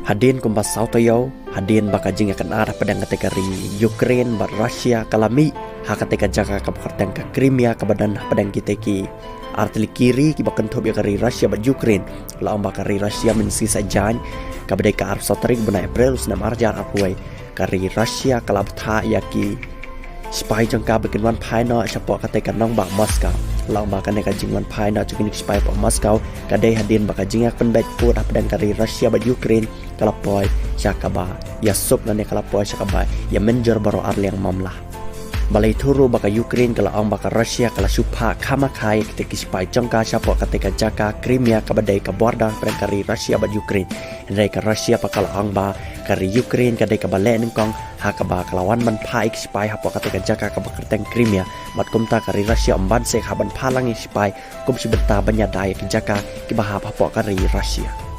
Hadin kumba Sautoyo, hadin baka jinga kan arah pedang kategori Ukraine bat Rusia kalami hakatika jaka kabakartang ka Crimea kabadan pedang kiteki artili kiri kibakan tobi kari Rusia bat Ukraine laong bakari Rusia mensisa jan kabadai ka arab sotarik bena April usna marjar apuai kari Rusia kalabtha yaki spy jangka bikin wan paino sapok katika nong bak Moscow laong baka neka jingwan paino cukinik spy pak Moscow kadai hadin baka jingak penbet put pedang kari Rusia bat Ukraine kalapoi syakaba ya sup nane kalapoi syakaba ya menjor baro arliang mamlah balai turu baka Ukraine kala ang baka Rusia kala supa kamakai ketika spy jangka syapok ketika jaka Crimea kabadai ka border pedang kari Rusia bat Ukraine hendai ka Rusia pakala ang ba kari Ukraine kadai ka bale nengkong hakaba kalawan man paik spy hapok ketika jaka kabakarteng Crimea mat kumta kari Rusia amban sek haban palang spy kum sibenta banya daya ke jaka kibahap hapok kari Rusia